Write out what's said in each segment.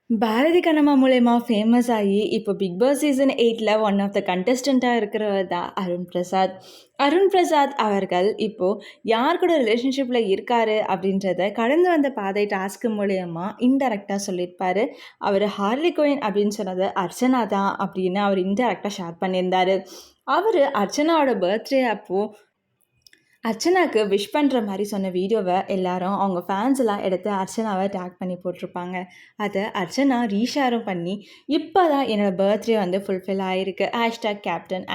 பாரதி கண்ணம்மா மூலியமா ஃபேமஸ் ஆகி, இப்போ பிக் பாஸ் சீசன் 8ல ஒன் ஆஃப் த கண்டஸ்டன்ட்டா இருக்கிறவர் தான் அருண் பிரசாத். அருண் பிரசாத் அவர்கள் இப்போ யார் கூட ரிலேஷன்ஷிப்ல இருக்காரு அப்படின்றத கடந்து வந்த பாதை டாஸ்க் மூலியமா இன்டைரக்ட்டா சொல்லியிருப்பாரு. அவரு ஹார்லி குயின் அப்படின்னு சொன்னது அர்ச்சனா தான் அப்படின்னு அவர் இன்டைரக்ட்டா ஷேர் பண்ணியிருந்தாரு. அவரு அர்ச்சனாவோட பர்த்டே அப்போ அர்ச்சனாக்கு விஷ் பண்ணுற மாதிரி சொன்ன வீடியோவை எல்லாரும் அவங்க ஃபேன்ஸ் எல்லாம் எடுத்து அர்ச்சனாவை டேக் பண்ணி போட்டிருப்பாங்க. அதை அர்ச்சனா ரீஷேரும் பண்ணி இப்போ தான் என்னோடய பர்த்டே வந்து ஃபுல்ஃபில் ஆகிருக்கு #கேப்டன்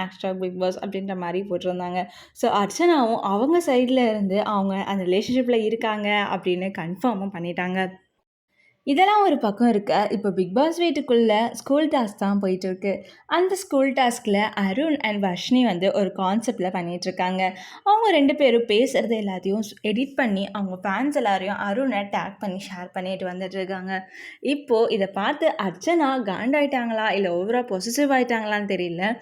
பிக் பாஸ் அப்படின்ற மாதிரி போட்டிருந்தாங்க. ஸோ அர்ச்சனாவும் அவங்க சைடில் இருந்து அவங்க அந்த ரிலேஷன்ஷிப்பில் இருக்காங்க அப்படின்னு கன்ஃபார்மும் பண்ணிட்டாங்க. இதெல்லாம் ஒரு பக்கம் இருக்க, இப்போ பிக் பாஸ் வீட்டுக்குள்ளே ஸ்கூல் டாஸ்க் தான் போயிட்டுருக்கு. அந்த ஸ்கூல் டாஸ்கில் அருண் அண்ட் வர்ஷினி வந்து ஒரு கான்செப்டில் பண்ணிகிட்ருக்காங்க. அவங்க 2 பேரும் பேசுகிறது எல்லாத்தையும் எடிட் பண்ணி அவங்க ஃபேன்ஸ் எல்லாரையும் அருணை டேக் பண்ணி ஷேர் பண்ணிட்டு வந்துட்டுருக்காங்க. இப்போது இதை பார்த்து அர்ச்சனா காண்டாயிட்டாங்களா இல்லை ஓவராக பொசிசிவ் ஆகிட்டாங்களான்னு தெரியல.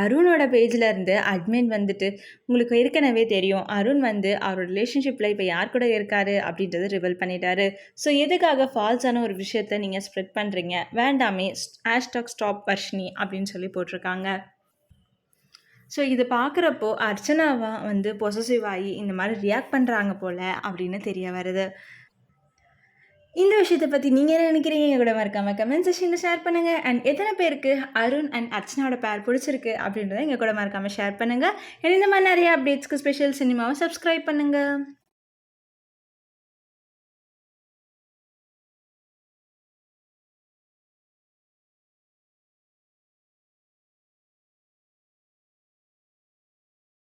அருணோட பேஜில் இருந்து அட்மின் வந்துட்டு உங்களுக்கு ஏற்கனவே தெரியும் அருண் வந்து அவரோட ரிலேஷன்ஷிப்பில் இப்போ யார் கூட இருக்காரு அப்படின்றத ரிவீல் பண்ணிட்டாரு. ஸோ எதுக்காக ஃபால்ஸான ஒரு விஷயத்த நீங்கள் ஸ்ப்ரெட் பண்ணுறீங்க, வேண்டாமே ஸ்டாப் வர்ஷினி அப்படின்னு சொல்லி போட்டிருக்காங்க. ஸோ இது பார்க்குறப்போ அர்ச்சனாவா வந்து பொசசிவ் ஆகி இந்த மாதிரி ரியாக்ட் பண்ணுறாங்க போல் அப்படின்னு தெரிய வருது. இந்த விஷயத்தை பற்றி நீங்கள் என்ன நினைக்கிறீங்க கூட மறக்காமல் கமெண்ட் செக்ஷனில் ஷேர் பண்ணுங்கள். அண்ட் எத்தனை பேருக்கு அருண் அண்ட் அர்ச்சனாவோட பேர் பிடிச்சிருக்கு அப்படின்றத எங்கள் கூட மறக்காமல் ஷேர் பண்ணுங்கள். இந்த மாதிரி நிறைய அப்டேட்ஸ்க்கு ஸ்பெஷல் சினிமாவை சப்ஸ்கிரைப் பண்ணுங்கள்.